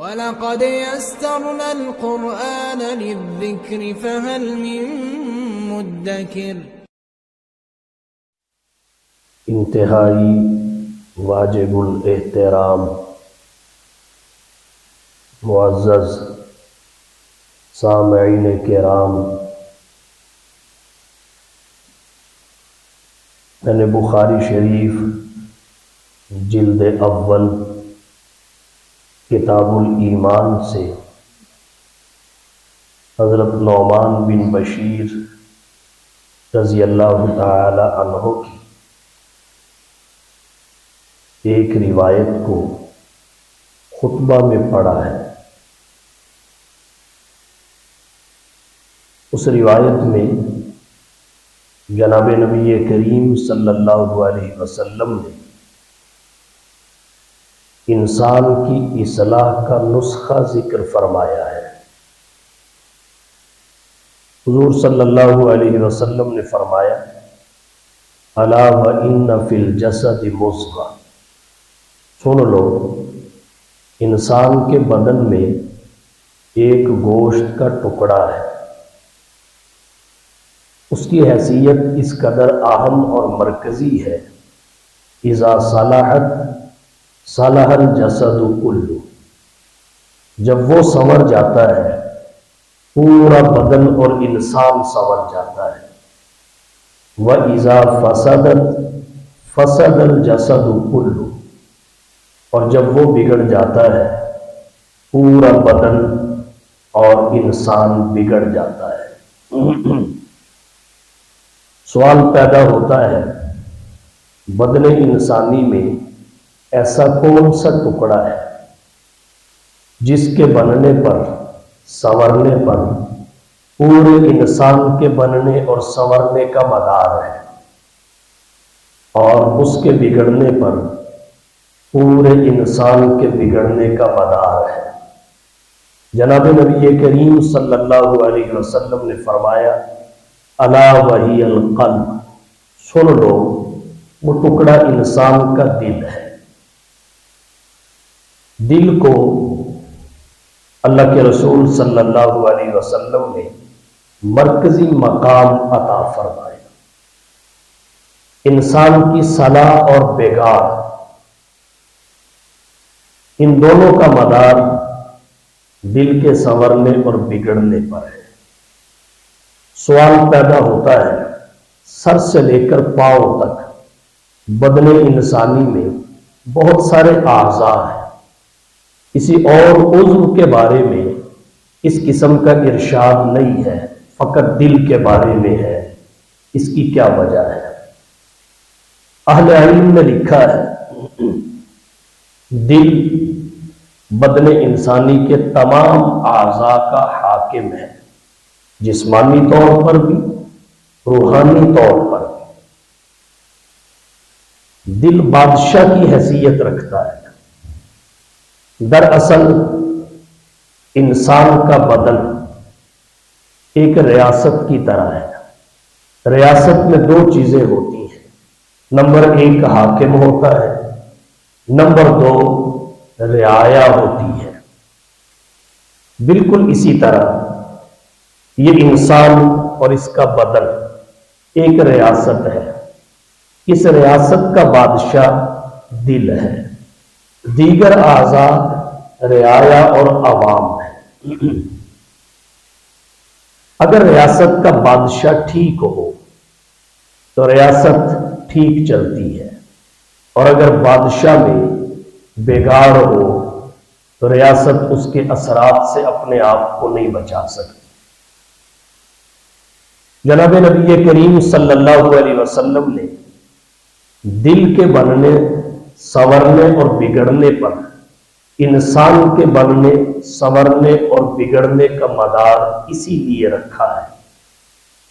وَلَقَدْ يَسَّرْنَا الْقُرْآنَ لِلذِّكْرِ فَهَلْ مِن مُّدَّكِرٍ۔ انتہائی واجب الاحترام معزز سامعین کرام، میں نے بخاری شریف جلد اول کتاب الایمان سے حضرت نعمان بن بشیر رضی اللہ تعالی عنہ کی ایک روایت کو خطبہ میں پڑھا ہے۔ اس روایت میں جناب نبی کریم صلی اللہ علیہ وسلم نے انسان کی اصلاح کا نسخہ ذکر فرمایا ہے۔ حضور صلی اللہ علیہ وسلم نے فرمایا، الا وان فی الجسد مضغہ، سن لو انسان کے بدن میں ایک گوشت کا ٹکڑا ہے، اس کی حیثیت اس قدر اہم اور مرکزی ہے، اذا صلحت صلح الجسد کلہ، جب وہ سنور جاتا ہے پورا بدن اور انسان سنور جاتا ہے، وَإِذَا فَسَدَتْ فَسَدَ الْجَسَدُ كُلُّهُ، اور جب وہ بگڑ جاتا ہے پورا بدن اور انسان بگڑ جاتا ہے۔ سوال پیدا ہوتا ہے، بدن انسانی میں ایسا کون سا ٹکڑا ہے جس کے بننے پر سنورنے پر پورے انسان کے بننے اور سنورنے کا مدار ہے، اور اس کے بگڑنے پر پورے انسان کے بگڑنے کا مدار ہے؟ جناب نبی کریم صلی اللہ علیہ وسلم نے فرمایا، الا وہی القلب، سن لو وہ ٹکڑا انسان کا دل ہے۔ دل کو اللہ کے رسول صلی اللہ علیہ وسلم نے مرکزی مقام عطا فرمایا۔ انسان کی صلاح اور بگاڑ، ان دونوں کا مدار دل کے سنورنے اور بگڑنے پر ہے۔ سوال پیدا ہوتا ہے، سر سے لے کر پاؤں تک بدن انسانی میں بہت سارے اعضاء ہیں، کسی اور عضو کے بارے میں اس قسم کا ارشاد نہیں ہے، فقط دل کے بارے میں ہے، اس کی کیا وجہ ہے؟ اہل علم نے لکھا ہے، دل بدن انسانی کے تمام اعضاء کا حاکم ہے، جسمانی طور پر بھی روحانی طور پر بھی۔ دل بادشاہ کی حیثیت رکھتا ہے۔ دراصل انسان کا بدن ایک ریاست کی طرح ہے۔ ریاست میں دو چیزیں ہوتی ہیں، نمبر ایک حاکم ہوتا ہے، نمبر دو رعایا ہوتی ہے۔ بالکل اسی طرح یہ انسان اور اس کا بدن ایک ریاست ہے، اس ریاست کا بادشاہ دل ہے، دیگر اعضاء رعایا اور عوام ہے۔ اگر ریاست کا بادشاہ ٹھیک ہو تو ریاست ٹھیک چلتی ہے، اور اگر بادشاہ میں بگاڑ ہو تو ریاست اس کے اثرات سے اپنے آپ کو نہیں بچا سکتی۔ جناب نبی کریم صلی اللہ علیہ وسلم نے دل کے بننے، سنورنے اور بگڑنے پر انسان کے بننے، سنورنے اور بگڑنے کا مدار اسی لیے رکھا ہے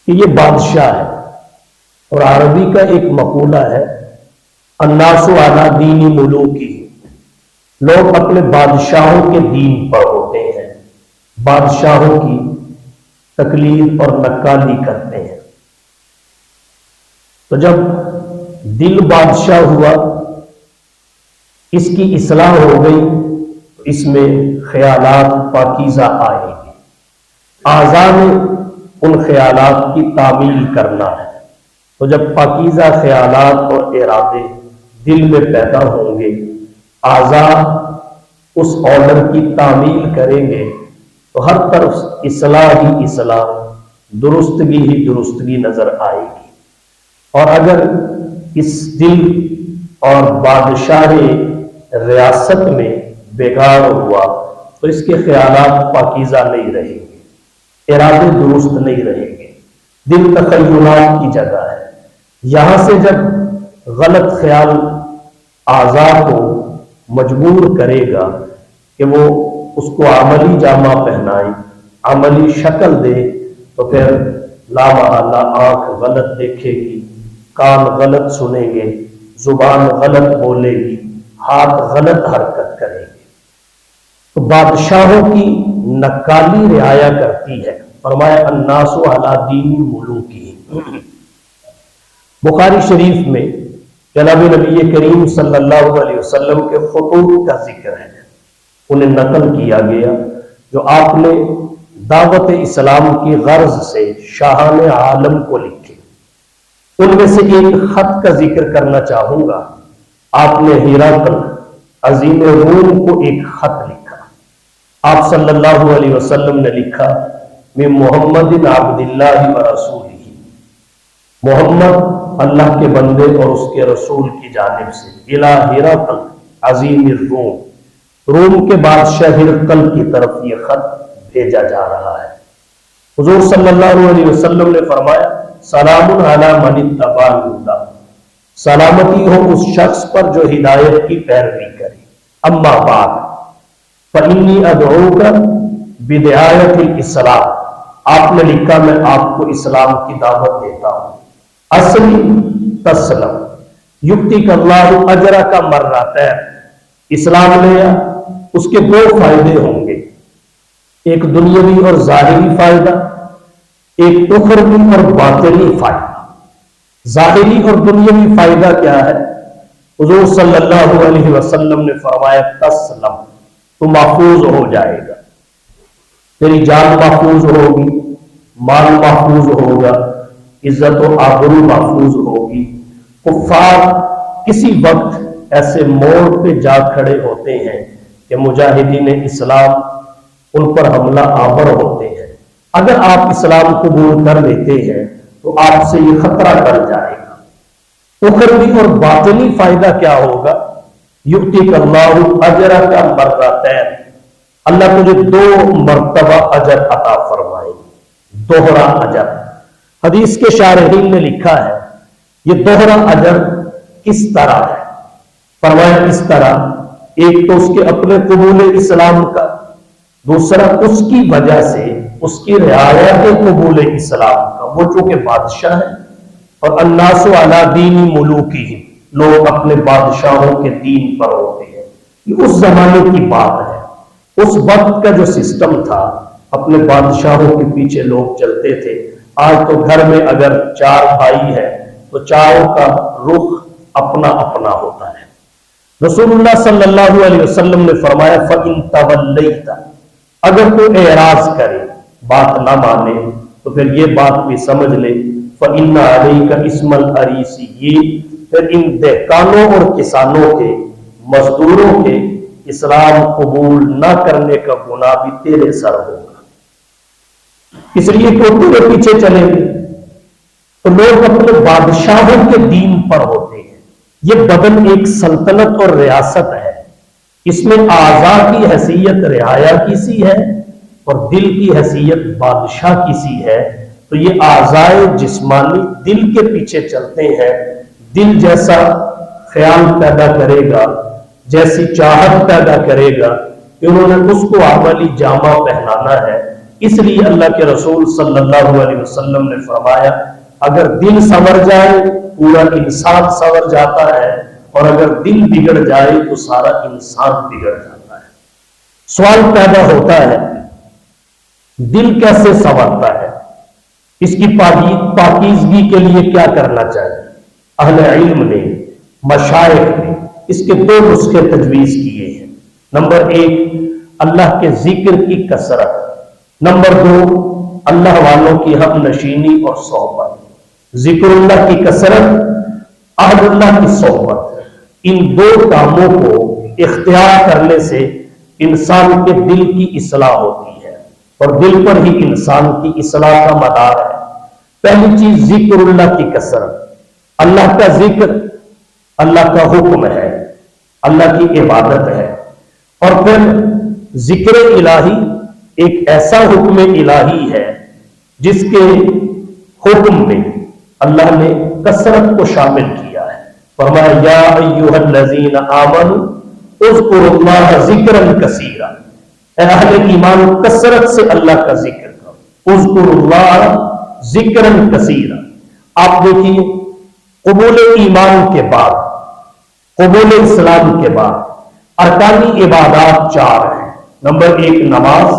کہ یہ بادشاہ ہے۔ اور عربی کا ایک مقولہ ہے، الناس علی دین ملوکہم، لوگ اپنے بادشاہوں کے دین پر ہوتے ہیں، بادشاہوں کی تقلید اور نکالی کرتے ہیں۔ تو جب دل بادشاہ ہوا، اس کی اصلاح ہو گئی، تو تو اس میں خیالات پاکیزہ آئیں گے، اعضاء میں ان خیالات کی تعمیل کرنا ہے۔ تو جب پاکیزہ خیالات اور ارادے دل میں پیدا ہوں گے، اعضاء اس آرڈر کی تعمیل کریں گے، تو ہر طرف اصلاح ہی اصلاح، درستگی ہی درستگی نظر آئے گی۔ اور اگر اس دل اور بادشاہ ریاست میں بگاڑ ہوا تو اس کے خیالات پاکیزہ نہیں رہیں گے، ارادے درست نہیں رہیں گے، دل تخیلات کی جگہ ہے۔ یہاں سے جب غلط خیال اعضاء کو مجبور کرے گا کہ وہ اس کو عملی جامہ پہنائے، عملی شکل دے، تو پھر لا محالہ آنکھ غلط دیکھے گی، کان غلط سنیں گے، زبان غلط بولے گی، ہاتھ غلط حرکت کرے گی۔ تو بادشاہوں کی نکالی رعایا کرتی ہے۔ فرمایا الناس علی دین ملوکہم۔ بخاری شریف میں جناب نبی کریم صلی اللہ علیہ وسلم کے خطوط کا ذکر ہے، انہیں نقل کیا گیا جو آپ نے دعوت اسلام کی غرض سے شاہان عالم کو لکھے۔ ان میں سے ایک خط کا ذکر کرنا چاہوں گا۔ آپ نے ہرقل عظیم روم کو ایک خط لکھا۔ آپ صلی اللہ علیہ وسلم نے لکھا من محمد عبد اللہ و رسولہ، محمد اللہ کے بندے اور اس کے رسول کی جانب سے، الی ہرقل عظیم الروم، روم کے بادشاہ ہرقل کی طرف یہ خط بھیجا جا رہا ہے۔ حضور صلی اللہ علیہ وسلم نے فرمایا سلام علی من اتبع الہدی، سلامتی ہو اس شخص پر جو ہدایت کی پیروی کرے۔ اما بعد فإنی ادعوک بدعایت الاسلام، آپ نے لکھا میں آپ کو اسلام کی دعوت دیتا ہوں۔ اسلم تسلم یؤتیک اللہ اجرک مرتین، اسلام لیا، اس کے دو فائدے ہوں گے، ایک دنیاوی اور ظاہری فائدہ، ایک اخروی اور باطنی فائدہ۔ ظاہری اور دنیاوی فائدہ کیا ہے؟ حضور صلی اللہ علیہ وسلم نے فرمایا تسلم، تو محفوظ ہو جائے گا، تیری جان محفوظ ہوگی، مال محفوظ ہوگا، عزت و آبرو محفوظ ہوگی۔ کفار کسی وقت ایسے موڑ پہ جا کھڑے ہوتے ہیں کہ مجاہدین اسلام ان پر حملہ آور ہوتے ہیں، اگر آپ اسلام قبول کر لیتے ہیں تو آپ سے یہ خطرہ ٹل جائے گا۔ اخروی اور باطنی فائدہ کیا ہوگا؟ یؤتیک اللہ اجرک مرتین، اللہ تجھے دو مرتبہ اجر عطا فرمائے، دوہرا اجر۔ حدیث کے شارحین نے لکھا ہے یہ دوہرا اجر کس طرح ہے؟ فرمایا اس طرح، ایک تو اس کے اپنے قبول اسلام کا، دوسرا اس کی وجہ سے اس کی رعایا کے قبول اسلام کا، وہ چونکہ بادشاہ ہے، اور الناس علی دین ملوکہم، لوگ اپنے بادشاہوں کے دین پر ہوتے ہیں۔ یہ اس زمانے کی بات ہے، اس وقت کا جو سسٹم تھا، اپنے بادشاہوں کے پیچھے لوگ چلتے تھے۔ آج تو گھر میں اگر 4 بھائی ہے تو چاروں کا رخ اپنا اپنا ہوتا ہے۔ رسول اللہ صلی اللہ علیہ وسلم نے فرمایا فَإِن تَوَلَّيْتَ، اگر تو اعراض کرے، بات نہ مانے، تو پھر یہ بات بھی سمجھ لے فَإِنَّ عَلَيْكَ اسْمَ الْأَرِيسِيِّينَ، پھر ان دہقانوں اور کسانوں کے، مزدوروں کے اسلام قبول نہ کرنے کا گناہ بھی تیرے سر ہوگا، اس لیے کہ وہ تیرے پیچھے چلیں گے۔ تو لوگ اپنے بادشاہوں کے دین پر ہوتے ہیں۔ یہ بدن ایک سلطنت اور ریاست ہے، اس میں اعضاء کی حیثیت رعایا کی سی ہے اور دل کی حیثیت بادشاہ کی سی ہے۔ تو یہ اعضاء جسمانی دل کے پیچھے چلتے ہیں، دل جیسا خیال پیدا کرے گا، جیسی چاہت پیدا کرے گا کہ انہوں نے اس کو عملی جامہ پہنانا ہے۔ اس لیے اللہ کے رسول صلی اللہ علیہ وسلم نے فرمایا اگر دل سنور جائے پورا انسان سنور جاتا ہے، اور اگر دل بگڑ جائے تو سارا انسان بگڑ جاتا ہے۔ سوال پیدا ہوتا ہے دل کیسے سنورتا ہے؟ اس کی پاکیزگی کے لیے کیا کرنا چاہیے؟ اہل علم نے، مشائخ نے اس کے 2 نسخے تجویز کیے ہیں۔ نمبر 1 اللہ کے ذکر کی کثرت، نمبر 2 اللہ والوں کی ہم نشینی اور صحبت۔ ذکر اللہ کی کثرت، اہل اللہ کی صحبت، ان دو کاموں کو اختیار کرنے سے انسان کے دل کی اصلاح ہوتی ہے، اور دل پر ہی انسان کی اصلاح کا مدار ہے۔ پہلی چیز ذکر اللہ کی کثرت، اللہ کا ذکر اللہ کا حکم ہے، اللہ کی عبادت ہے، اور پھر ذکر الہی ایک ایسا حکم الہی ہے جس کے حکم میں اللہ نے کثرت کو شامل کیا ہے۔ فرمایا یا ایھا الذین آمنوا اذکروا اللہ ذکرا کثیرا، اے اہل ایمان کثرت سے اللہ کا ذکر کرو، اذکروا اللہ ذکرا کثیرا۔ آپ دیکھیے قبول ایمان کے بعد، قبول اسلام کے بعد ارکانی عبادات 4 ہیں۔ نمبر 1 نماز،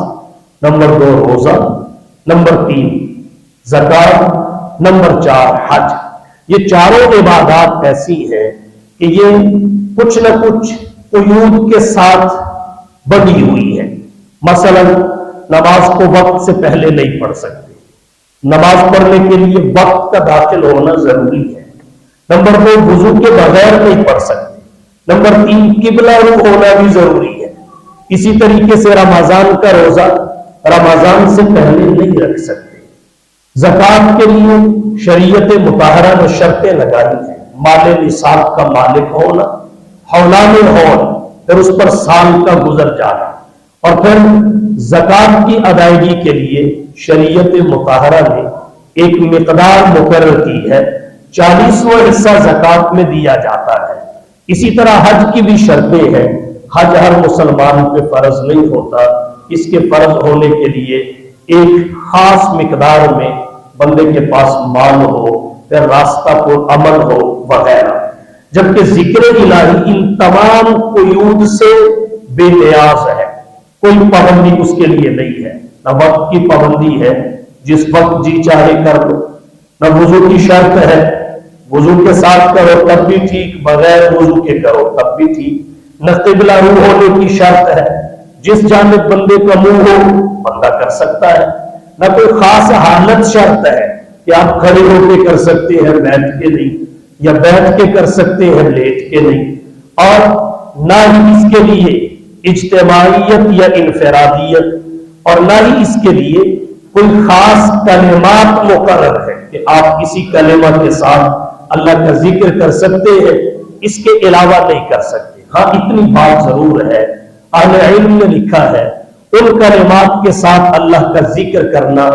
نمبر 2 روزہ، نمبر 3 زکات، نمبر 4 حج۔ یہ چاروں عبادات ایسی ہے کہ یہ کچھ نہ کچھ قیود کے ساتھ بڑھی ہوئی ہے۔ مثلا نماز کو وقت سے پہلے نہیں پڑھ سکتے، نماز پڑھنے کے لیے وقت کا داخل ہونا ضروری ہے۔ نمبر 2 وضو کے بغیر نہیں پڑھ سکتے۔ نمبر 3 قبلہ رخ ہونا بھی ضروری ہے۔ اسی طریقے سے رمضان کا روزہ رمضان سے پہلے نہیں رکھ سکتے۔ زکات کے لیے شریعت مطہرہ نے شرطیں لگائی ہیں، مال نصاب کا مالک ہونا، حولان حول، پھر اس پر سال کا گزر جانا، اور پھر زکات کی ادائیگی کے لیے شریعت مطہرہ نے ایک مقدار مقرر کی ہے، 40واں حصہ زکات میں دیا جاتا ہے۔ اسی طرح حج کی بھی شرطیں ہیں۔ حج ہر مسلمان پہ فرض نہیں ہوتا، اس کے فرض ہونے کے لیے ایک خاص مقدار میں بندے کے پاس مال ہو، پھر راستہ پر عمل ہو وغیرہ، جبکہ ذکر الہی ان تمام قیود سے بے نیاز ہے، کوئی پابندی اس کے لیے نہیں ہے، نہ وقت کی پابندی ہے جس وقت جی چاہے کر لو، نہ وضو کی شرط ہے وضو کے ساتھ کرو تب بھی ٹھیک، بغیر وضو کے کرو تب بھی ٹھیک، نہ قبلہ رو ہونے کی شرط ہے، جس جانب بندے کا منہ ہو بندہ کر سکتا ہے، نہ کوئی خاص حالت شرط ہے کہ آپ کھڑے ہو کے کر سکتے ہیں بیٹھ کے نہیں، یا بیٹھ کے کر سکتے ہیں لیٹ کے نہیں، اور نہ ہی اس کے لیے اجتماعیت یا انفرادیت، اور نہ ہی اس کے لیے کوئی خاص کلمات مقرر ہے کہ آپ کسی کلمہ کے ساتھ اللہ کا ذکر کر سکتے ہیں، اس کے علاوہ نہیں کر سکتے۔ ہاں اتنی بات ضرور ہے، اہل علم نے لکھا ہے ان کلمات کے ساتھ اللہ کا ذکر کرنا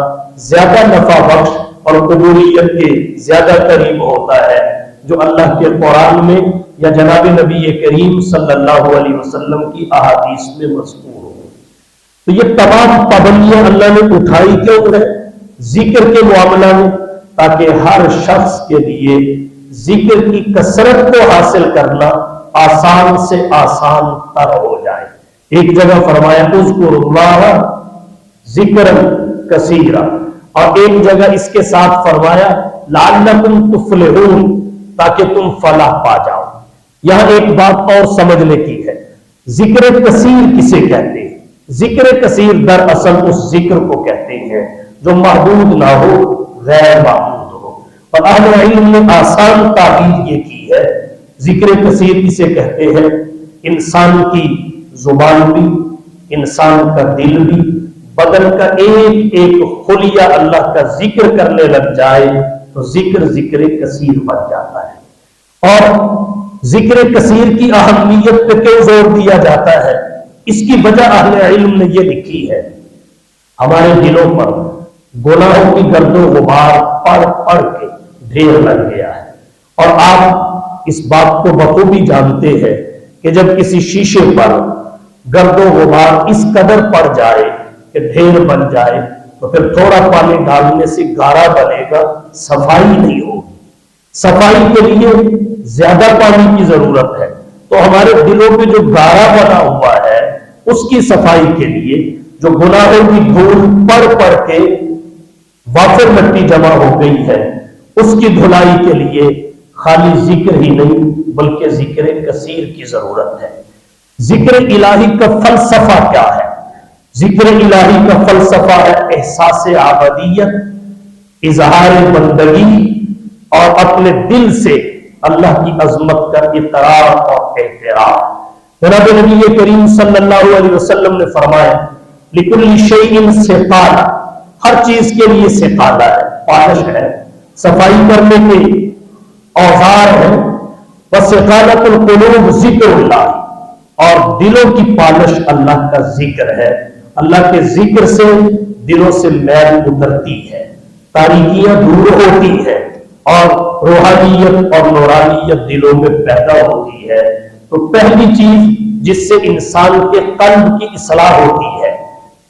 زیادہ نفع بخش اور قبولیت کے زیادہ قریب ہوتا ہے جو اللہ کے قرآن میں یا جناب نبی کریم صلی اللہ علیہ وسلم کی احادیث میں مذکور ہو۔ تو یہ تمام پابندیاں اللہ نے اٹھائی کیوں ہے ذکر کے معاملہ میں؟ تاکہ ہر شخص کے لیے ذکر کی کثرت کو حاصل کرنا آسان سے آسان تر ہو جائے۔ ایک جگہ فرمایا اذکروا اللہ ذکرا کثیرا، اور ایک جگہ اس کے ساتھ فرمایا لعلکم تفلحون، تاکہ تم فلاح پا جاؤ۔ یہاں ایک بات اور سمجھنے کی ہے، ذکر کثیر کسے کہتے ہیں؟ ذکر کثیر دراصل اس ذکر کو کہتے ہیں جو محدود نہ ہو، غیر محدود ہو، اور اہل علم نے آسان تعبیر یہ کی ہے ذکر کثیر کسے کہتے ہیں؟ انسان کی زبان بھی، انسان کا دل بھی، بدن کا ایک ایک خلیہ اللہ کا ذکر کرنے لگ جائے تو ذکر کثیر بن جاتا ہے۔ اور ذکر کثیر کی اہمیت پہ کیوں زور دیا جاتا ہے؟ اس کی وجہ اہل علم نے یہ لکھی ہے، ہمارے دلوں پر گناہوں کی گرد و غبار پڑھ پڑھ کے ڈھیر لگ گیا ہے، اور آپ اس بات کو بخوبی جانتے ہیں کہ جب کسی شیشے پر گرد و غبار اس قدر پڑ جائے کہ ڈھیر بن جائے تو پھر تھوڑا پانی ڈالنے سے گارا بنے گا، صفائی نہیں ہوگی۔ صفائی کے لیے زیادہ پانی کی ضرورت ہے، تو ہمارے دلوں پہ جو گارا بنا ہوا ہے اس کی صفائی کے لیے جو گناہوں کی دھول پڑ پڑ کے وافر مٹی جمع ہو گئی ہے اس کی دھلائی کے لیے خالی ذکر ہی نہیں بلکہ ذکر کثیر کی ضرورت ہے۔ ذکر الہی کا فلسفہ کیا ہے؟ ذکر الہی کا فلسفہ ہے احساس عبودیت، اظہار بندگی اور اپنے دل سے اللہ کی عظمت کا اقرار اور اعتراف۔ جناب نبی کریم صلی اللہ علیہ وسلم نے فرمایا لِكُلِّ شَيْءٍ سِقَالَةٌ، ہر چیز کے لیے سقالہ ہے، پالش ہے، صفائی کرنے کے اوزار ہے۔ وَسِقَالَةُ الْقُلُوبِ ذِكْرُ اللَّهِ، اور دلوں کی پالش اللہ کا ذکر ہے۔ اللہ کے ذکر سے دلوں سے میل اترتی ہے، تاریکیاں دور ہوتی ہے اور روحانیت اور نورانیت دلوں میں پیدا ہوتی ہے۔ تو پہلی چیز جس سے انسان کے قلب کی اصلاح ہوتی ہے،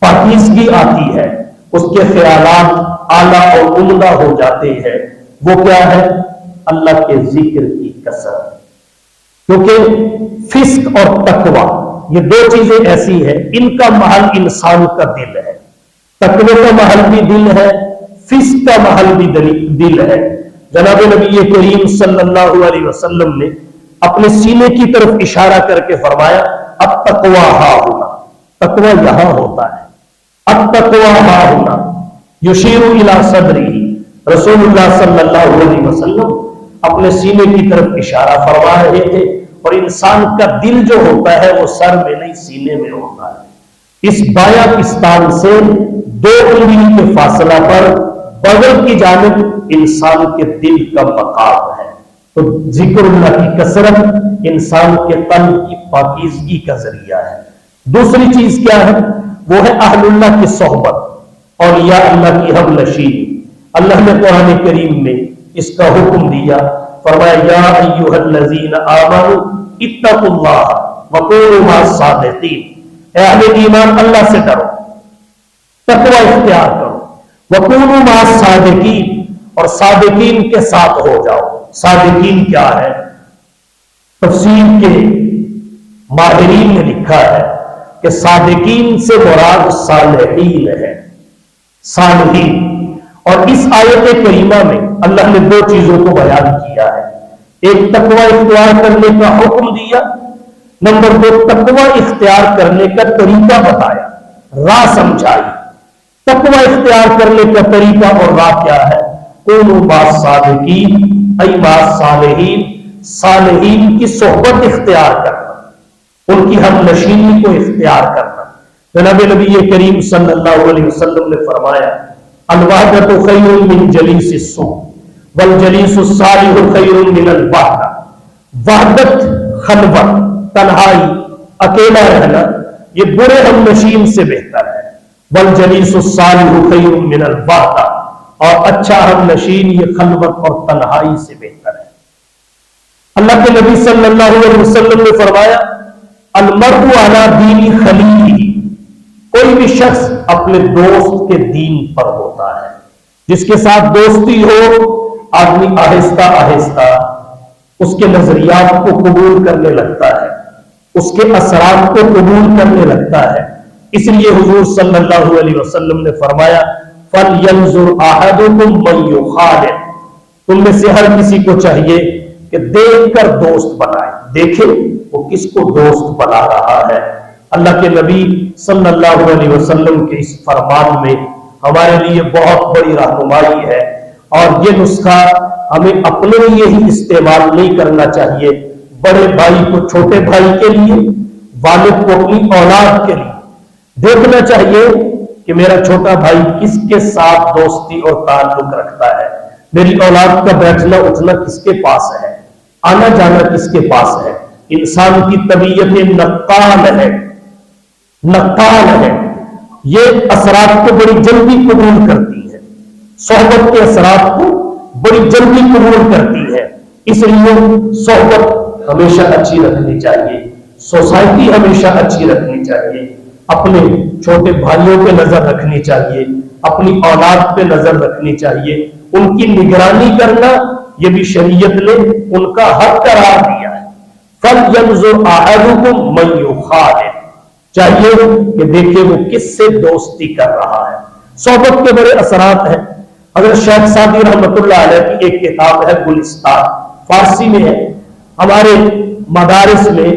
پاکیزگی آتی ہے، اس کے خیالات اعلیٰ اور عمدہ ہو جاتے ہیں، وہ کیا ہے؟ اللہ کے ذکر کی کثرت۔ کیونکہ فسق اور تقوی یہ دو چیزیں ایسی ہیں، ان کا محل انسان کا دل ہے۔ تقوی کا محل بھی دل ہے، فسق کا محل بھی دل ہے۔ جناب نبی کریم صلی اللہ علیہ وسلم نے اپنے سینے کی طرف اشارہ کر کے فرمایا التقوی ہا ہونا، تقوی یہاں ہوتا ہے۔ التقوی ہا ہونا یشیر الی صدرہ، رسول اللہ صلی اللہ علیہ وسلم اپنے سینے کی طرف اشارہ فرما رہے تھے، اور انسان کا دل جو ہوتا ہے وہ سر میں نہیں سینے میں ہوتا ہے۔ اس بایاں پستان سے 2 انگلی کے فاصلہ پر بغل کی جانب انسان کے دل کا مقام ہے۔ تو ذکر اللہ کی کثرت انسان کے قلب کی پاکیزگی کا ذریعہ ہے۔ دوسری چیز کیا ہے؟ وہ ہے اہل اللہ کی صحبت، اولیاء اللہ کی ہم نشینی۔ اللہ نے قرآن کریم میں اس کا حکم دیا، فرمایا یا ایھا الذین آمنوا اتقوا اللہ وکونوا مع الصادقین، اے اہل ایمان اللہ سے ڈرو، تقوی اختیار کرو، وکونوا مع الصادقین، اور صادقین کے ساتھ ہو جاؤ۔ صادقین کیا ہے؟ تفسیر کے ماہرین نے لکھا ہے کہ صادقین سے مراد صالحین ہے، صالحین۔ اور اس آیت کریمہ میں اللہ نے 2 چیزوں کو بیان کیا ہے، ایک تقوی اختیار کرنے کا حکم دیا، نمبر 2 تقوی اختیار کرنے کا طریقہ بتایا، راہ سمجھائی۔ تقوی اختیار کرنے کا طریقہ اور راہ کیا ہے؟ کونوا مع الصادقین ای مع الصالحین، صالحین کی صحبت اختیار کرنا، ان کی ہم نشینی کو اختیار کرنا۔ جناب نبی کریم صلی اللہ علیہ وسلم نے فرمایا الوحدۃ خیر من جلیس السوء والجلیس الصالح خیر من الوحدہ، وحدت، خلوت، تنہائی، اکیلا رہنا یہ برے ہم نشین سے بہتر ہے، والجلیس الصالح خیر من الوحدہ، اور اچھا ہم نشین یہ خلوت اور تنہائی سے بہتر ہے۔ اللہ کے نبی صلی اللہ علیہ وسلم نے فرمایا المرء علی دین خلیلہ، کوئی بھی شخص اپنے دوست کے دین پر ہوتا ہے۔ جس کے ساتھ دوستی ہو آدمی آہستہ آہستہ اس کے نظریات کو قبول کرنے لگتا ہے، اس کے اثرات کو قبول کرنے لگتا ہے۔ اس لیے حضور صلی اللہ علیہ وسلم نے فرمایا فَلْيَنْظُرْ أَحَدُكُمْ مَنْ يُخَالِطُ، تم میں سے ہر کسی کو چاہیے کہ دیکھ کر دوست بنائے، دیکھے وہ کس کو دوست بنا رہا ہے۔ اللہ کے نبی صلی اللہ علیہ وسلم کے اس فرمان میں ہمارے لیے بہت بڑی رہنمائی ہے، اور یہ نسخہ ہمیں اپنے لیے ہی استعمال نہیں کرنا چاہیے، بڑے بھائی کو چھوٹے بھائی کے لیے، والد کو اپنی اولاد کے لیے دیکھنا چاہیے کہ میرا چھوٹا بھائی کس کے ساتھ دوستی اور تعلق رکھتا ہے، میری اولاد کا بیٹھنا اٹھنا کس کے پاس ہے، آنا جانا کس کے پاس ہے۔ انسان کی طبیعت نقال ہے، نقال ہے، یہ اثرات کو بڑی جلدی قبول کرتی ہے، صحبت کے اثرات کو بڑی جلدی قبول کرتی ہے۔ اس لیے صحبت ہمیشہ اچھی رکھنی چاہیے، سوسائٹی ہمیشہ اچھی رکھنی چاہیے، اپنے چھوٹے بھائیوں پہ نظر رکھنی چاہیے، اپنی اولاد پہ نظر رکھنی چاہیے، ان کی نگرانی کرنا یہ بھی شریعت نے ان کا حق قرار دیا ہے۔ فَلْيَنْظُرْ أَحَدُكُمْ مَنْ يُخَالِطُ، چاہیے کہ دیکھیں وہ کس سے دوستی کر رہا ہے۔ صحبت کے بڑے اثرات ہیں۔ حضرت شیخ سعدی رحمۃ اللہ علیہ کی ایک کتاب ہے گلستان، فارسی میں ہے، ہمارے مدارس میں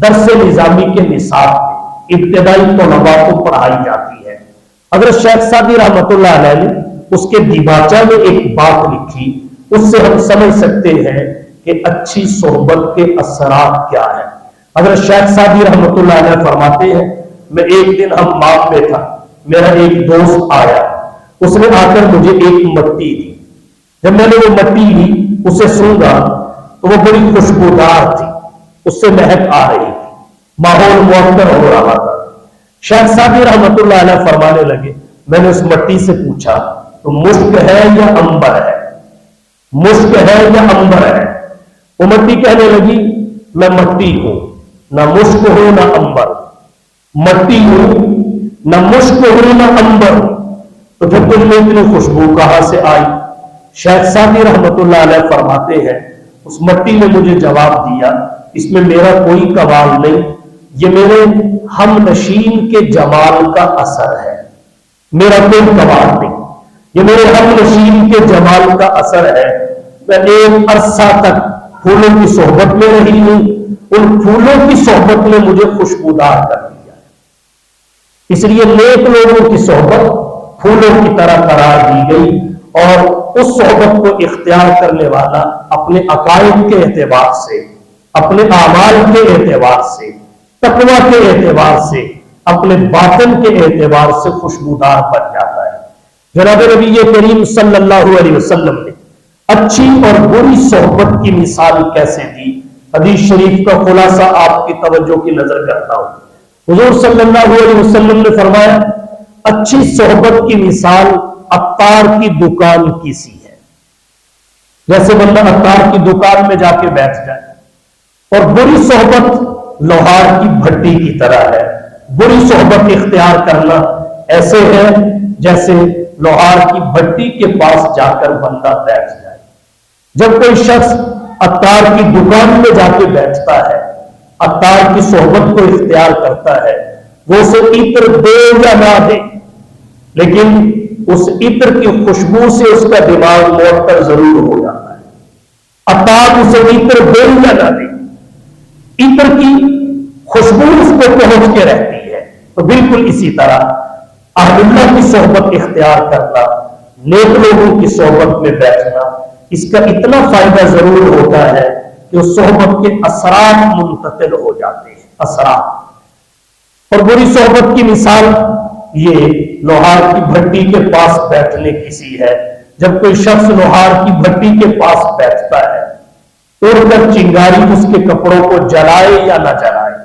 درس نظامی کے نصاب میں ابتدائی طلباء کو پڑھائی جاتی ہے۔ حضرت شیخ سعدی رحمۃ اللہ علیہ نے اس کے دیباچہ میں ایک بات لکھی، اس سے ہم سمجھ سکتے ہیں کہ اچھی صحبت کے اثرات کیا ہیں۔ حضرت شیخ سعدی رحمۃ اللہ علیہ فرماتے ہیں، میں ایک دن حمام میں تھا، میرا ایک دوست آیا، اس نے آ کر مجھے ایک مٹی دی۔ جب میں نے وہ مٹی لی، اسے سونگا تو وہ بڑی خوشبودار تھی، اس سے مہک آ رہی تھی، ماحول معطر ہو رہا تھا۔ شیخ سعدی رحمۃ اللہ علیہ فرمانے لگے، میں نے اس مٹی سے پوچھا تو مشک ہے یا عنبر ہے؟ مشک ہے یا عنبر ہے؟ وہ مٹی کہنے لگی، میں مٹی ہوں، نہ مشک ہوں نہ عنبر، مٹی ہوں، نہ مشک ہوں نہ عنبر، تو پھر تجھ میں اتنی خوشبو کہاں سے آئی؟ شیخ سعدی رحمۃ اللہ علیہ فرماتے ہیں، اس مٹی نے مجھے جواب دیا، اس میں میرا کوئی کمال نہیں، یہ میرے ہم نشین کے جمال کا اثر ہے، میرا کوئی کمال نہیں، یہ میرے ہم نشین کے جمال کا اثر ہے۔ میں ایک عرصہ تک پھولوں کی صحبت میں رہی ہوں، ان پھولوں کی صحبت نے مجھے خوشبودار کر دیا ہے۔ اس لیے نیک لوگوں کی صحبت پھولوں کی طرح قرار دی گئی، اور اس صحبت کو اختیار کرنے والا اپنے عقائد کے اعتبار سے، اپنے اعمال کے اعتبار سے، تقوی کے اعتبار سے، اپنے باطن کے اعتبار سے خوشبودار بن جاتا ہے۔ جناب نبی کریم صلی اللہ علیہ وسلم نے اچھی اور بری صحبت کی مثال کیسے دی؟ حدیث شریف کا خلاصہ آپ کی توجہ کی نظر کرتا ہوں۔ حضور صلی اللہ علیہ وسلم نے فرمایا، اچھی صحبت کی مثال عطار کی دکان کی سی ہے۔ جیسے بندہ عطار کی دکان میں جا کے بیٹھ جائے، اور بری صحبت لوہار کی بھٹی کی طرح ہے۔ بری صحبت اختیار کرنا ایسے ہے جیسے لوہار کی بھٹی کے پاس جا کر بندہ بیٹھ جائے۔ جب کوئی شخص عطار کی دکان میں جا کے بیٹھتا ہے، عطار کی صحبت کو اختیار کرتا ہے، وہ اسے عطر دے یا نہ دے، لیکن اس عطر کی خوشبو سے اس کا دماغ معطر ضرور ہو جاتا ہے۔ عطار اسے عطر دے یا نہ دے، عطر کی خوشبو اس کو پہنچ کے رہتی ہے۔ تو بالکل اسی طرح اہل اللہ کی صحبت اختیار کرنا، نیک لوگوں کی صحبت میں بیٹھنا، اس کا اتنا فائدہ ضرور ہوتا ہے کہ اس صحبت کے اثرات منتقل ہو جاتے ہیں، اثرات۔ اور بری صحبت کی مثال یہ لوہار کی بھٹی کے پاس بیٹھنے کی سی ہے۔ جب کوئی شخص لوہار کی بھٹی کے پاس بیٹھتا ہے، اڑ کر چنگاری اس کے کپڑوں کو جلائے یا نہ جلائے،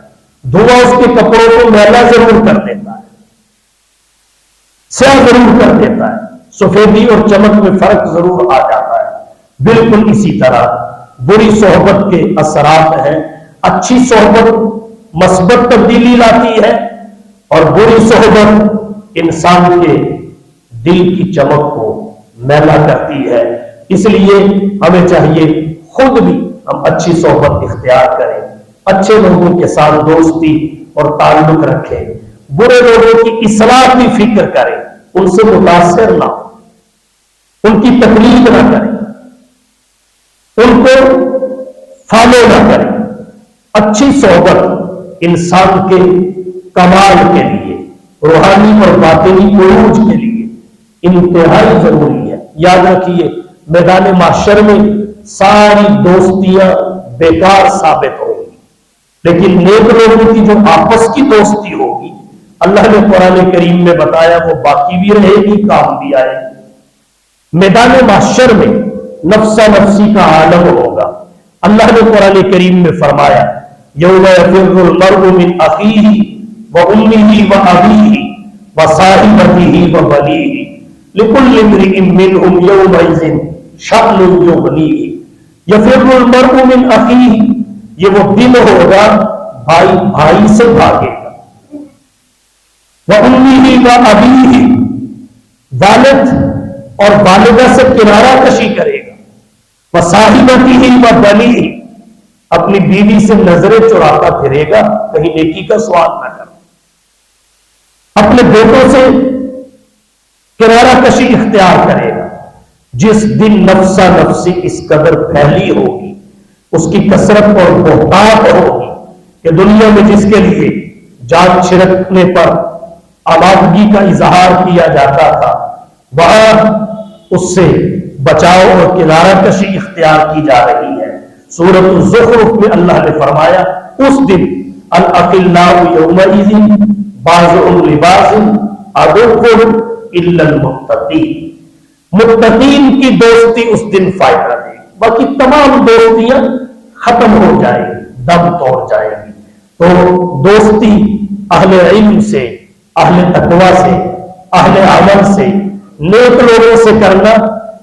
دھواں اس کے کپڑوں کو میلا ضرور کر دیتا ہے، سیاہ ضرور کر دیتا ہے، سفیدی اور چمک میں فرق ضرور آ جاتا ہے۔ بالکل اسی طرح بری صحبت کے اثرات ہیں۔ اچھی صحبت مثبت تبدیلی لاتی ہے، اور بری صحبت انسان کے دل کی چمک کو میلا کرتی ہے۔ اس لیے ہمیں چاہیے خود بھی ہم اچھی صحبت اختیار کریں، اچھے لوگوں کے ساتھ دوستی اور تعلق رکھیں، برے لوگوں کی اصلاح کی فکر کریں، ان سے متاثر نہ ہو، ان کی تقلید نہ کریں، ان کو فالو نہ کریں۔ اچھی صحبت انسان کے کمال کے لیے، روحانی اور باطنی عروج کے لیے انتہائی ضروری ہے۔ یاد رکھیے، میدان محشر میں ساری دوستیاں بیکار ثابت ہوں گی، لیکن نیک لوگوں کی جو آپس کی دوستی ہوگی، اللہ نے قرآن کریم میں بتایا، وہ باقی بھی رہے گی، کام بھی آئے گی۔ میدان محشر میں نفسا نفسی کا عالم ہوگا۔ اللہ نے قرآن کریم میں فرمایا، یوم یفر المرء من اخیہ وامہ وابیہ وصاحبتہ وبنیہ لکل امرئ منہم یومئذ شأن یغنیہ۔ یفر المرء من اخیہ، یہ وہ دن ہوگا بھائی بھائی سے بھاگے گا، وامہ وابیہ، والد اور والدہ سے کنارہ کشی کرے گا، وصاحبتہ وبنیہ، اپنی بیوی سے نظریں چراتا پھرے گا، کہیں نیکی کا سوال نہ کر، اپنے بیٹوں سے کنارہ کشی اختیار کرے گا۔ جس دن نفسا نفسی اس قدر پھیلی ہوگی، اس کی کثرت اور بہتات ہوگی کہ دنیا میں جس کے لیے جان چھڑکنے پر آبادگی کا اظہار کیا جاتا تھا وہاں اس سے بچاؤ اور کنارہ کشی اختیار کی جا رہی ہے۔ سورۃ الزخرف میں اللہ نے فرمایا اس دن الاخلاء یومئذ بعضهم لبعض عدو الا المتقین، متقین کی دوستی اس دن فائدہ دے گی، باقی تمام دوستیاں ختم ہو جائیں گی، دم توڑ جائیں گی۔ تو دوستی اہل علم سے، اہل تقوی سے، اہل عمل سے، نیک لوگوں سے کرنا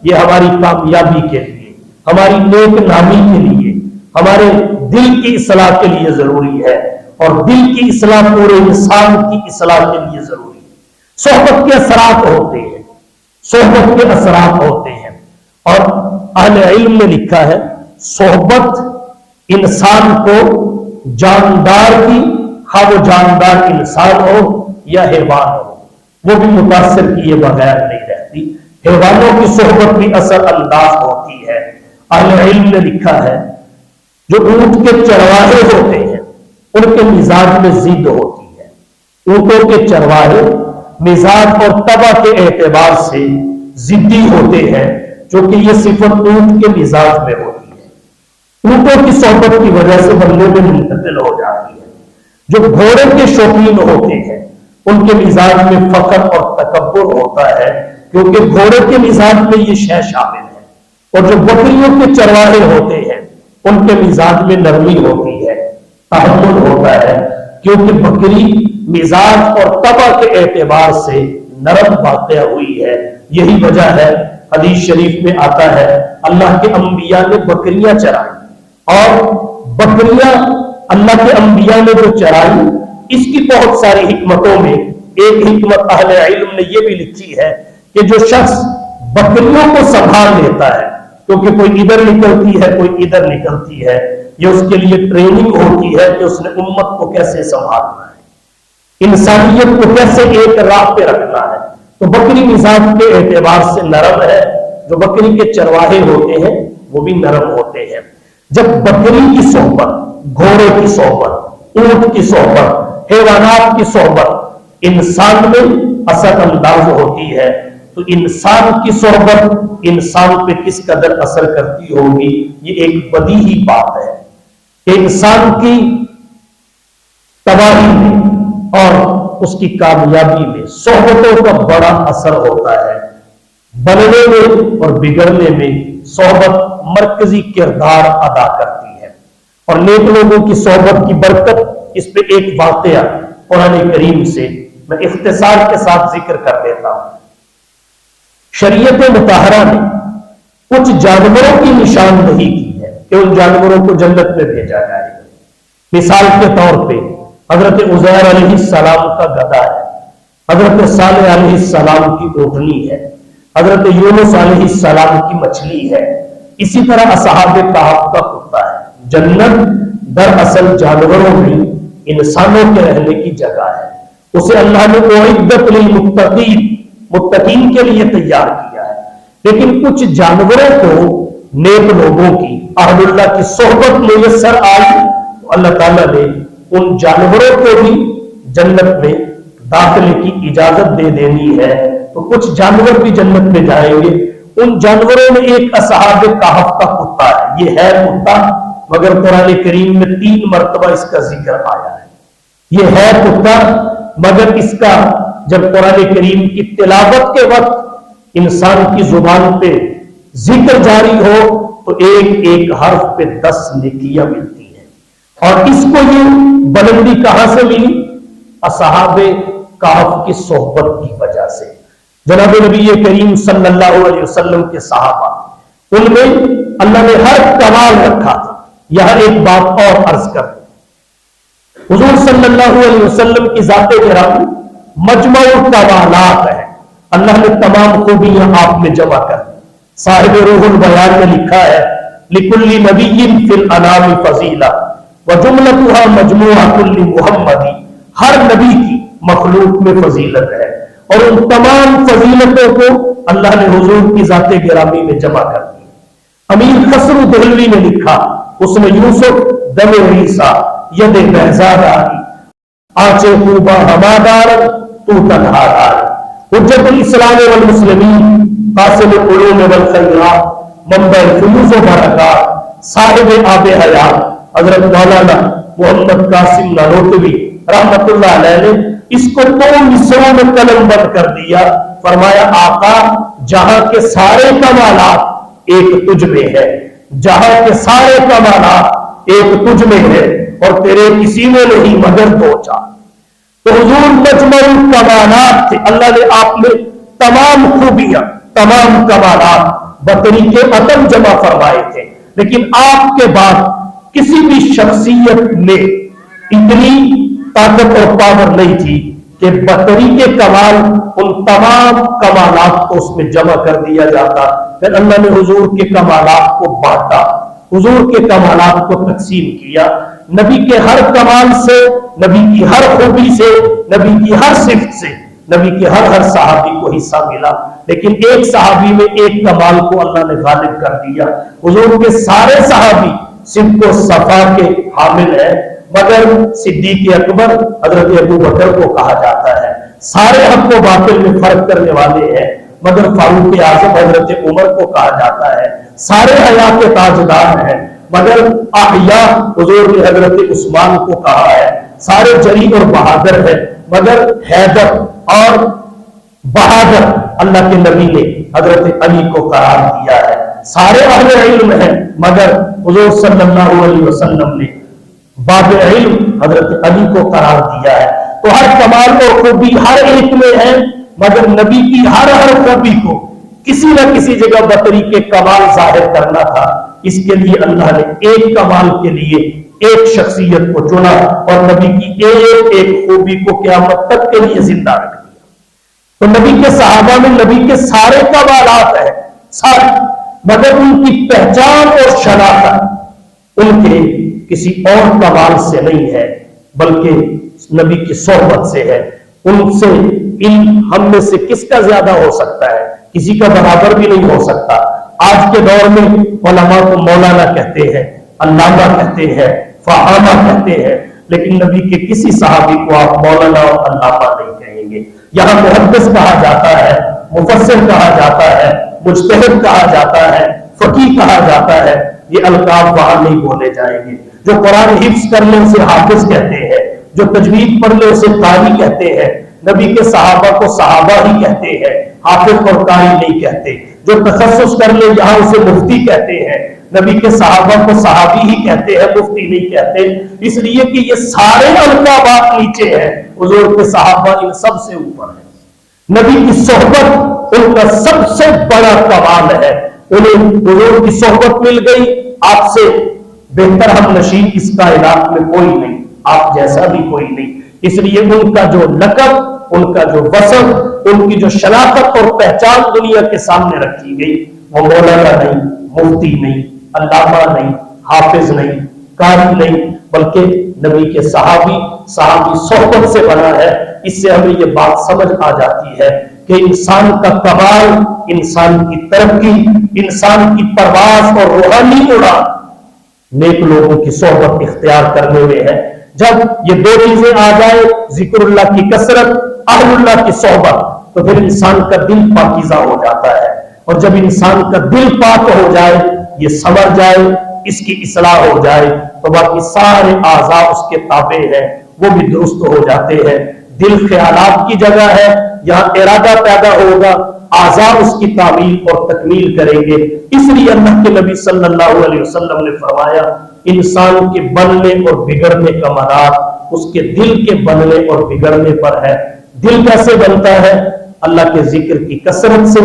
یہ ہماری کامیابی کے لیے، ہماری نیک نامی کے لیے، ہمارے دل کی اصلاح کے لیے ضروری ہے، اور دل کی اصلاح پورے انسان کی اصلاح کے لیے ضروری ہے۔ صحبت کے اثرات ہوتے ہیں، صحبت کے اثرات ہوتے ہیں، اور اہل علم نے لکھا ہے صحبت انسان کو جاندار کی، خواہ وہ جاندار انسان ہو یا حیوان ہو، وہ بھی متاثر کیے بغیر نہیں رہتی، حیوانوں کی صحبت بھی اثر انداز ہوتی ہے۔ اہل علم نے لکھا ہے جو اونٹ کے چرواہے ہوتے ہیں ان کے مزاج میں ضد ہوتی ہے، اونٹوں کے چرواہے مزاج اور طبع کے اعتبار سے ضدی ہوتے ہیں، جو کہ یہ صفت اونٹ کے مزاج میں ہوتی ہے، اونٹوں کی صحبت کی وجہ سے بندے میں منتقل ہو جاتی ہے۔ جو گھوڑے کے شوقین ہوتے ہیں ان کے مزاج میں فخر اور تکبر ہوتا ہے، کیونکہ گھوڑے کے مزاج میں یہ شے شامل ہے، اور جو بکریوں کے چرواہے ہوتے ہیں ان کے مزاج میں نرمی ہوتی ہے، تحمل ہوتا ہے، کیونکہ بکری مزاج اور طبع کے اعتبار سے نرم واقع ہوئی ہے۔ یہی وجہ ہے حدیث شریف میں آتا ہے اللہ کے انبیاء نے بکریاں چرائی، اور بکریاں اللہ کے انبیاء نے جو چرائی اس کی بہت ساری حکمتوں میں ایک حکمت اہل علم نے یہ بھی لکھی ہے کہ جو شخص بکریوں کو سنبھال لیتا ہے، کیونکہ کوئی ادھر نکلتی ہے کوئی ادھر نکلتی ہے، یہ اس کے لیے ٹریننگ ہوتی ہے کہ اس نے امت کو کیسے سنبھالنا ہے، انسانیت کو کیسے ایک راہ پہ رکھنا ہے۔ تو بکری مزاج کے اعتبار سے نرم ہے، جو بکری کے چرواہے ہوتے ہیں وہ بھی نرم ہوتے ہیں۔ جب بکری کی صحبت، گھوڑے کی صحبت، اونٹ کی صحبت، حیوانات کی صحبت انسان میں اثر انداز ہوتی ہے، تو انسان کی صحبت انسان پہ کس قدر اثر کرتی ہوگی، یہ ایک بدیہی بات ہے کہ انسان کی تباہی میں اور اس کی کامیابی میں صحبتوں کا بڑا اثر ہوتا ہے۔ بننے میں اور بگڑنے میں صحبت مرکزی کردار ادا کرتی ہے، اور نیک لوگوں کی صحبت کی برکت، اس پہ ایک واقعہ قرآن کریم سے میں اختصار کے ساتھ ذکر کر دیتا ہوں۔ شریعت مطہرہ نے کچھ جانوروں کی نشاندہی کی ہے کہ ان جانوروں کو جنت میں بھیجا جائے گا۔ مثال کے طور پہ حضرت عزیر علیہ السلام کا گدھا ہے، حضرت صالح علیہ السلام کی اونٹنی ہے، حضرت یونس علیہ السلام کی مچھلی ہے، اسی طرح اصحاب کہف کا کتا ہے۔ جنت دراصل جانوروں میں انسانوں کے رہنے کی جگہ ہے، اسے اللہ نے اعدت للمتقین، متقین کے لیے تیار کیا ہے، لیکن کچھ جانوروں کو نیک لوگوں کی، اہل اللہ کی صحبت میسر آئی تو اللہ تعالیٰ نے ان جانوروں کو بھی جنت میں داخلے کی اجازت دے دینی ہے، تو کچھ جانور بھی جنت میں جائیں گے۔ ان جانوروں میں ایک اصحاب کہف کا کتا ہے، یہ ہے کتا مگر قرآن کریم میں 3 مرتبہ اس کا ذکر آیا ہے۔ یہ ہے کتا مگر اس کا جب قرآن کریم کی تلاوت کے وقت انسان کی زبان پہ ذکر جاری ہو تو ایک ایک حرف پہ 10 نیکیاں ملتی ہیں، اور اس کو یہ بلندی کہاں سے ملی؟ اصحاب کہف کی صحبت کی وجہ سے۔ جناب نبی کریم صلی اللہ علیہ وسلم کے صحابہ، ان میں اللہ نے ہر کمال رکھا تھا۔ یہاں ایک بات اور عرض کر دوں، حضور صلی اللہ علیہ وسلم کی ذات گرامی مجمع الکمالات ہے، اللہ نے تمام خوبیاں آپ میں جمع کر دی۔ صاحب روح البیان نے لکھا ہے لِكُلِّ نَبِيٍّ فِي الْأَنَامِ فَضِيلَةٌ وَجُمْلَتُهَا مَجْمُوعَةٌ لِمُحَمَّدٍ، ہر نبی کی مخلوق میں فضیلت ہے، اور ان تمام فضیلتوں کو اللہ نے حضور کی ذات گرامی میں جمع کر دی۔ امیر خسرو دہلوی نے لکھا، اس میں یوسف دم عیسیٰ ید بہزاداری آنچے خوبا ہمادار تو تنہا دار حجت الاسلام والمسلمین قاسم العلوم والخیرات منبع فیوز و برکات صاحب آب حیات حضرت مولانا محمد قاسم نانوتوی رحمت اللہ علیہ نے اس کو 2 حصوں میں قلم بند کر دیا. فرمایا آقا جہاں کے سارے کمالات ایک تجھ میں ہے، جہاں کے سارے کمالات ایک تجھ میں ہے اور تیرے کسی میں نہیں مگر 2 4. تو حضور مجمع کمالات تھے. اللہ نے آپ میں تمام خوبیاں تمام کمالات بطریق عطم جمع فرمائے تھے، لیکن آپ کے بعد کسی بھی شخصیت میں اتنی طاقت اور پاور نہیں تھی کہ بطریق کمال ان تمام کمالات کو اس میں جمع کر دیا جاتا. پھر اللہ نے حضور کے کمالات کو بانٹا، حضور کے کمالات کو تقسیم کیا. نبی کے ہر کمال سے، نبی کی ہر خوبی سے، نبی کی ہر صفت سے نبی کے ہر صحابی کو حصہ ملا، لیکن ایک صحابی میں ایک کمال کو اللہ نے غالب کر دیا. حضور کے سارے صحابی صدق و صفا کے حامل ہیں، مگر صدیق اکبر حضرت ابو بکر کو کہا جاتا ہے. سارے حق و باطل میں فرق کرنے والے ہیں، مگر فاروق اعظم حضرت عمر کو کہا جاتا ہے. سارے حیا کے تاجدار ہیں، مگر احیا حضور نے حضرت عثمان کو کہا ہے. سارے جری اور بہادر ہیں، مگر حیدر اور بہادر اللہ کے نبی نے حضرت علی کو قرار دیا ہے. سارے اہل علم ہیں، مگر حضور صلی اللہ علیہ وسلم نے باب علم حضرت علی کو قرار دیا ہے. تو ہر کمال اور خوبی ہر ایک میں ہے، مگر نبی کی ہر خوبی کو کسی نہ کسی جگہ بطریق کمال ظاہر کرنا تھا. اس کے لیے اللہ نے ایک کمال کے لیے ایک شخصیت کو چنا اور نبی کی ایک خوبی کو قیامت تک کے لیے زندہ رکھ دیا. تو نبی کے صحابہ میں نبی کے سارے کمالات ہیں، سارے، مگر ان کی پہچان اور شناخت ان کے کسی اور کمال سے نہیں ہے، بلکہ نبی کی صحبت سے ہے. ان سے ہم میں سے کس کا زیادہ ہو سکتا ہے؟ کسی کا برابر بھی نہیں ہو سکتا. آج کے دور میں علماء کو مولانا کہتے ہیں، علامہ کہتے ہیں، فہامہ کہتے ہیں، لیکن نبی کے کسی صحابی کو آپ مولانا اور علامہ نہیں کہیں گے. یہاں محدث کہا جاتا ہے، مفسر کہا جاتا ہے، مجتہد کہا جاتا ہے، فقیہ کہا جاتا ہے. یہ القاب وہاں نہیں بولے جائیں گے. جو قرآن حفظ کر لے اسے حافظ کہتے ہیں، جو تجوید پڑھ لے اسے قاری کہتے ہیں. نبی کے صحابہ کو صحابہ ہی کہتے ہیں، حافظ اور قاری نہیں کہتے. جو تخصص کر لے یہاں اسے مفتی کہتے ہیں. نبی کے صحابہ کو صحابی ہی کہتے ہیں، مفتی نہیں کہتے، اس لیے کہ یہ سارے القابات نیچے ہیں، حضور کے صحابہ ان سب سے اوپر ہیں. نبی کی صحبت ان کا سب سے بڑا کمال ہے. انہیں حضور کی صحبت مل گئی. آپ سے بہتر ہم نشین اس کائنات میں کوئی نہیں، آپ جیسا بھی کوئی نہیں. اس لیے ان کا جو لقب، ان کا جو وصف، ان کی جو شناخت اور پہچان دنیا کے سامنے رکھی گئی، وہ مولانا نہیں، مفتی نہیں، علامہ نہیں، حافظ نہیں، قاری نہیں، بلکہ نبی کے صحابی صحبت سے بنا ہے. اس سے ہمیں یہ بات سمجھ آ جاتی ہے کہ انسان کا کمال، انسان کی ترقی، انسان کی پرواز اور روحانی اڑان نیک لوگوں کی صحبت اختیار کرنے میں ہے. جب یہ 2 چیزیں آ جائے، ذکر اللہ کی کثرت، اہل اللہ کی صحبت، تو پھر انسان کا دل پاکیزہ ہو جاتا ہے. اور جب انسان کا دل پاک ہو جائے، یہ سمر جائے، اس کی اصلاح ہو جائے، تو باقی سارے اعضاء اس کے تابع ہیں، وہ بھی درست ہو جاتے ہیں. دل خیالات کی جگہ ہے، یہاں ارادہ پیدا ہوگا، اعضاء اس کی تعمیل اور تکمیل کریں گے. اس لیے اللہ کے نبی صلی اللہ علیہ وسلم نے فرمایا انسان کے بننے اور بگڑنے کا مراد اس کے دل کے بننے اور بگڑنے پر ہے. دل کیسے بنتا ہے؟ اللہ کے ذکر کی کثرت سے،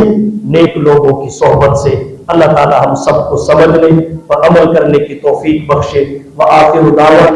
نیک لوگوں کی صحبت سے. اللہ تعالی ہم سب کو سمجھنے اور عمل کرنے کی توفیق بخشے. وآخر دعوانا